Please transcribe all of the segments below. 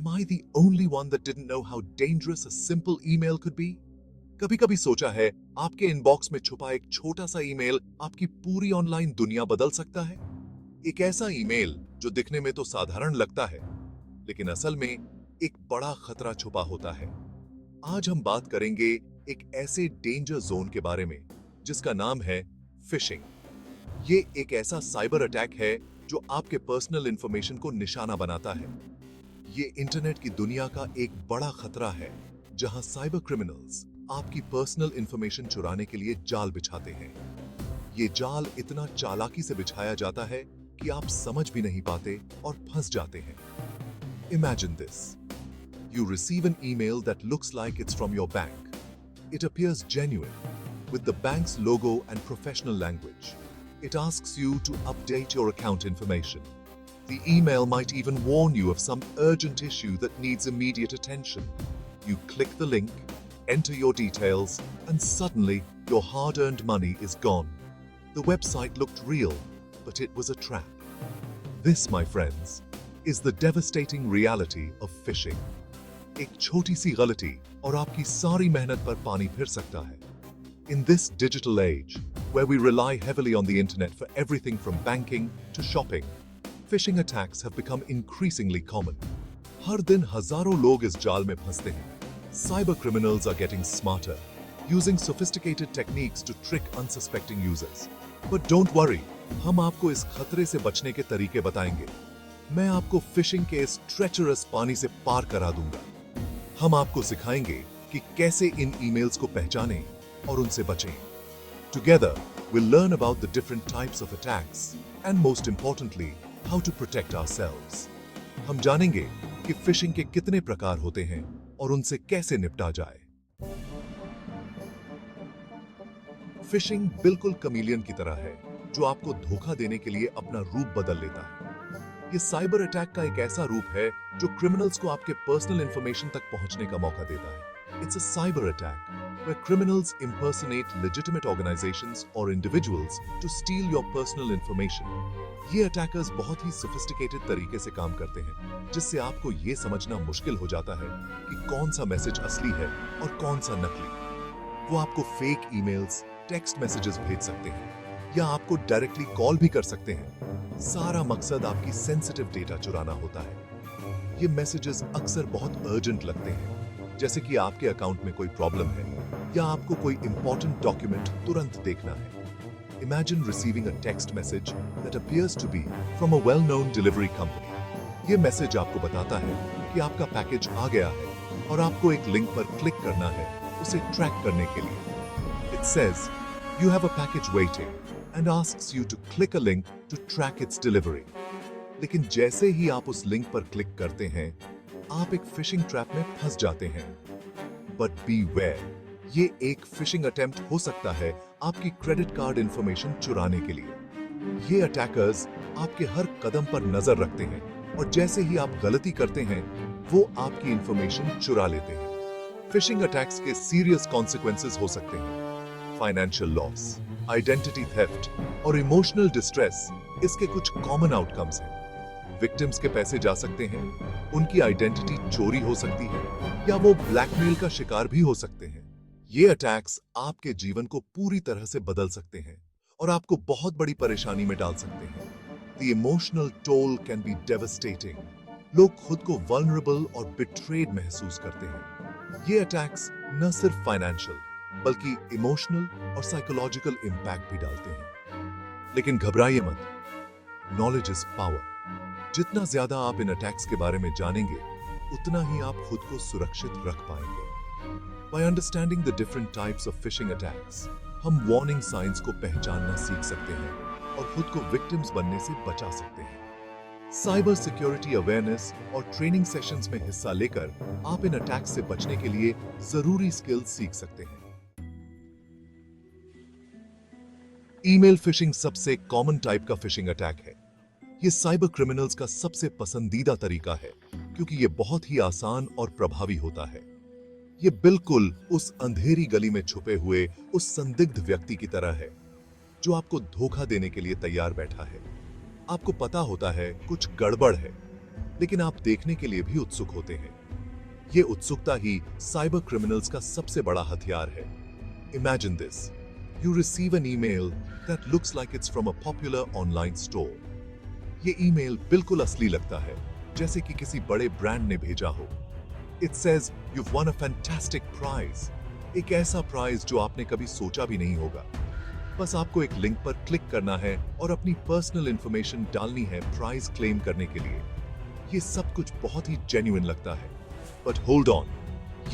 Am I the only one that didn't know how dangerous a simple email could be? कभी-कभी सोचा है आपके inbox में छुपा एक छोटा सा ईमेल आपकी पूरी ऑनलाइन दुनिया बदल सकता है। एक ऐसा ईमेल जो दिखने में तो साधारण लगता है, लेकिन असल में एक बड़ा खतरा छुपा होता है। आज हम बात करेंगे एक ऐसे डेंजर जोन के बारे में जिसका नाम है फिशिंग। ये एक ऐसा साइबर अटैक है जो आपके पर्सनल इंफॉर्मेशन को निशाना बनाता है। ये इंटरनेट की दुनिया का एक बड़ा खतरा है, जहां साइबर क्रिमिनल्स आपकी पर्सनल इंफॉर्मेशन चुराने के लिए जाल बिछाते हैं। ये जाल इतना चालाकी से बिछाया जाता है कि आप समझ भी नहीं पाते और फंस जाते हैं। Imagine this. You receive an email that looks like it's from your bank. It appears genuine, with the bank's logo and professional language. It asks you to update your account information. The email might even warn you of some urgent issue that needs immediate attention. You click the link, enter your details, and suddenly your hard-earned money is gone. The website looked real, but it was a trap. This, my friends, is the devastating reality of phishing. एक छोटी सी गलती और आपकी सारी मेहनत पर पानी फिर सकता है। In this digital age, where we rely heavily on the internet for everything from banking to shopping, phishing attacks have become increasingly common. हर दिन हजारों लोग इस जाल में फंसते हैं। Cyber criminals are getting smarter, using sophisticated techniques to trick unsuspecting users. But don't worry, हम आपको इस खतरे से बचने के तरीके बताएंगे। मैं आपको फिशिंग के इस treacherous पानी से पार करा दूंगा। हम आपको सिखाएंगे कि कैसे इन ईमेल्स को पहचानें और उनसे बचें। Together, we'll learn about the different types of attacks and most importantly, how to protect ourselves. हम जानेंगे कि फिशिंग के कितने प्रकार होते हैं और उनसे कैसे निपटा जाए। फिशिंग बिल्कुल कमीलियन की तरह है, जो आपको धोखा देने के लिए अपना रूप बदल लेता है। ये साइबर अटैक का एक ऐसा रूप है जो क्रिमिनल्स को आपके पर्सनल इंफॉर्मेशन तक पहुंचने का मौका देता है। It's a cyber attack where criminals impersonate legitimate organizations or individuals to steal your personal information. ये अटैकर्स बहुत ही sophisticated तरीके से काम करते हैं, जिससे आपको ये समझना मुश्किल हो जाता है कि कौन सा मैसेज असली है और कौन सा नकली। वो आपको फेक ईमेल्स, टेक्स्ट मैसेजेस भेज सकते हैं या आपको डायरेक्टली कॉल भी कर सकते हैं। सारा मकसद आपकी सेंसिटिव डेटा चुराना होता है। ये मैसेजेस अक्सर बहुत अर्जेंट लगते हैं, जैसे कि आपके अकाउंट में कोई प्रॉब्लम है या आपको कोई इंपॉर्टेंट डॉक्यूमेंट तुरंत देखना है। Imagine receiving a text message that appears to be from a well-known delivery company. ये मैसेज आपको बताता है कि आपका पैकेज आ गया है और आपको एक लिंक पर क्लिक करना है उसे ट्रैक करने के लिए। It says, "You have a package waiting," and asks you to click a link to track its delivery. लेकिन जैसे ही आप उस लिंक पर क्लिक करते हैं, आप एक फिशिंग ट्रैप में फंस जाते हैं। But beware, ये एक फिशिंग अटेम्प्ट हो सकता है आपकी क्रेडिट कार्ड इंफॉर्मेशन चुराने के लिए। ये अटैकर्स आपके हर कदम पर नजर रखते हैं और जैसे ही आप गलती करते हैं, वो आपकी इंफॉर्मेशन चुरा लेते हैं। फिशिंग अटैक्स के सीरियस कॉन्सिक्वेंसेस हो सकते हैं। फाइनेंशियल लॉस, आइडेंटिटी थेफ्ट और इमोशनल डिस्ट्रेस इसके कुछ कॉमन आउटकम्स हैं। विक्टिम्स के पैसे जा सकते हैं, उनकी आइडेंटिटी चोरी हो सकती है या वो ब्लैकमेल का शिकार भी हो सकते हैं। ये अटैक्स आपके जीवन को पूरी तरह से बदल सकते हैं और आपको बहुत बड़ी परेशानी में डाल सकते हैं। The emotional toll can be devastating. लोग खुद को vulnerable और betrayed महसूस करते हैं। ये अटैक्स न सिर्फ फाइनेंशियल बल्कि इमोशनल और साइकोलॉजिकल इम्पैक्ट भी डालते हैं। लेकिन घबराइए मत, नॉलेज इज पावर। जितना ज्यादा आप इन अटैक्स के बारे में जानेंगे, उतना ही आप खुद को सुरक्षित रख पाएंगे। By understanding the different types of phishing attacks, हम वार्निंग साइंस को पहचानना सीख सकते हैं और खुद को विक्टिम्स बनने से बचा सकते हैं। साइबर सिक्योरिटी अवेयरनेस और ट्रेनिंग सेशंस में हिस्सा लेकर आप इन अटैक्स से बचने के लिए जरूरी स्किल्स सीख सकते हैं। ईमेल फिशिंग सबसे कॉमन टाइप का फिशिंग अटैक है। ये साइबर क्रिमिनल्स का सबसे पसंदीदा तरीका है क्योंकि ये बहुत ही आसान और प्रभावी होता है। ये बिल्कुल उस अंधेरी गली में छुपे हुए उस संदिग्ध व्यक्ति की तरह है जो आपको धोखा देने के लिए तैयार बैठा है। आपको पता होता है कुछ गड़बड़ है, लेकिन आप देखने के लिए भी उत्सुक होते हैं। ये उत्सुकता ही साइबर क्रिमिनल्स का सबसे बड़ा हथियार है। Imagine this. You receive an email that looks like it's from a popular online store. ये ईमेल बिल्कुल असली लगता है, जैसे कि किसी बड़े ब्रांड ने भेजा हो। It says you've won a fantastic prize. एक ऐसा प्राइज जो आपने कभी सोचा भी नहीं होगा। बस आपको एक लिंक पर क्लिक करना है और अपनी पर्सनल इंफॉर्मेशन डालनी है प्राइज क्लेम करने के लिए। ये सब कुछ बहुत ही जेन्युइन लगता है। बट होल्ड ऑन,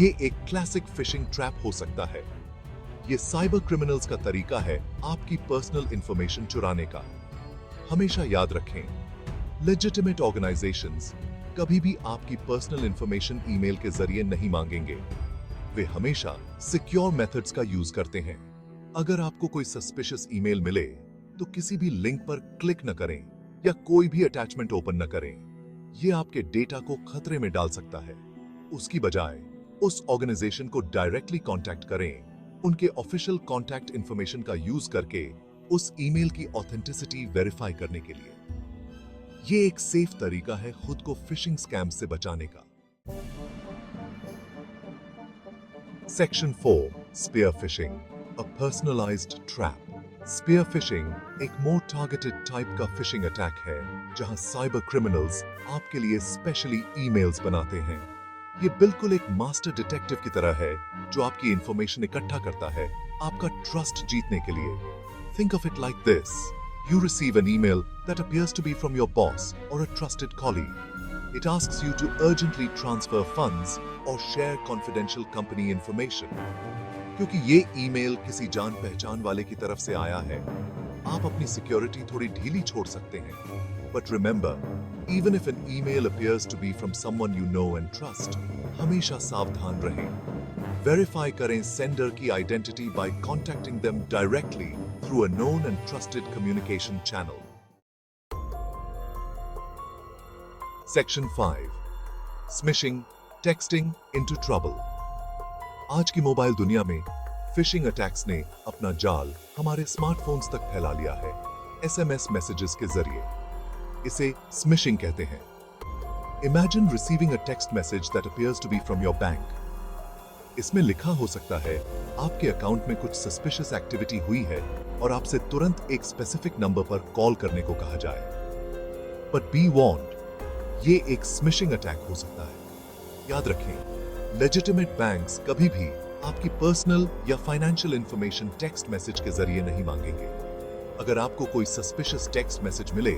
ये एक क्लासिक फिशिंग ट्रैप हो सकता है। ये साइबर क्रिमिनल्स का तरीका है आपकी पर्सनल इंफॉर्मेशन चुराने का। हमेशा याद रखें, लेजिटिमेट ऑर्गेनाइजेशंस कभी भी आपकी पर्सनल इंफॉर्मेशन ईमेल के जरिए नहीं मांगेंगे। वे हमेशा सिक्योर मेथड्स का यूज करते हैं। अगर आपको कोई सस्पिशियस ईमेल मिले तो किसी भी लिंक पर क्लिक न करें या कोई भी अटैचमेंट ओपन न करें। यह आपके डेटा को खतरे में डाल सकता है। उसकी बजाय उस ऑर्गेनाइजेशन को डायरेक्टली कांटेक्ट करें, उनके ऑफिशियल कांटेक्ट इंफॉर्मेशन का यूज करके उस ईमेल की ऑथेंटिसिटी वेरीफाई करने के लिए। यह एक सेफ तरीका है खुद को फिशिंग स्कैम से बचाने का। सेक्शन 4, स्पीयर फिशिंग, अ पर्सनलाइज्ड ट्रैप। स्पीयर फिशिंग एक मोर टारगेटेड टाइप का फिशिंग अटैक है, जहां साइबर क्रिमिनल्स आपके लिए स्पेशली ईमेल्स बनाते हैं। ये बिल्कुल एक मास्टर डिटेक्टिव की तरह है जो आपकी इंफॉर्मेशन इकट्ठा करता है आपका ट्रस्ट जीतने के लिए। Think of it like this. You receive an email that appears to be from your boss or a trusted colleague. It asks you to urgently transfer funds or share confidential company information. क्योंकि ये email किसी जान पहचान वाले की तरफ से आया है, आप अपनी सिक्योरिटी थोड़ी ढीली छोड़ सकते हैं। But remember, even if an email appears to be from someone you know and trust, हमेशा सावधान रहें। वेरीफाई करें सेंडर की identity by contacting them directly through a known and trusted communication channel. Section 5. Smishing, texting into trouble. आज की mobile दुनिया में phishing attacks ने अपना जाल हमारे स्मार्टफोन्स तक फैला लिया है, एसएमएस मैसेजेस के जरिए। इसे स्मिशिंग कहते हैं। Imagine receiving a text message that appears to be from your bank. इसमें लिखा हो सकता है आपके अकाउंट में कुछ सस्पिशियस एक्टिविटी हुई है और आपसे तुरंत एक स्पेसिफिक नंबर पर कॉल करने को कहा जाए। But be warned, ये एक स्मिशिंग अटैक हो सकता है। याद रखें, लेजिटिमेट बैंक्स कभी भी आपकी पर्सनल या फाइनेंशियल इंफॉर्मेशन टेक्स्ट मैसेज के जरिए नहीं मांगेंगे। अगर आपको कोई सस्पिशियस टेक्स्ट मैसेज मिले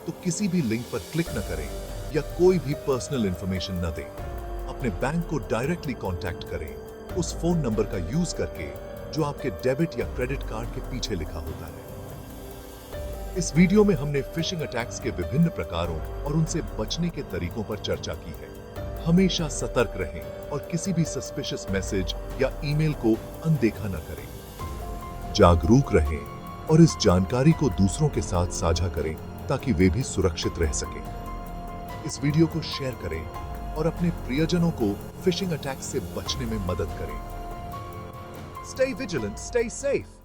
तो किसी भी लिंक पर क्लिक न करें या कोई भी पर्सनल इंफॉर्मेशन न दें। अपने बैंक को डायरेक्टली कांटेक्ट करें, उस फोन नंबर का यूज करके जो आपके डेबिट या क्रेडिट कार्ड के पीछे लिखा होता है। इस वीडियो में हमने फिशिंग अटैक्स के विभिन्न प्रकारों और उनसे बचने के तरीकों पर चर्चा की है। हमेशा सतर्क रहें और किसी भी सस्पिशियस मैसेज या ईमेल को अनदेखा न करें। जागरूक रहें और इस जानकारी को दूसरों के साथ साझा करें ताकि वे भी सुरक्षित रह सकें। इस वीडियो को शेयर करें और अपने प्रियजनों को फिशिंग अटैक से बचने में मदद करें। Stay vigilant, stay safe.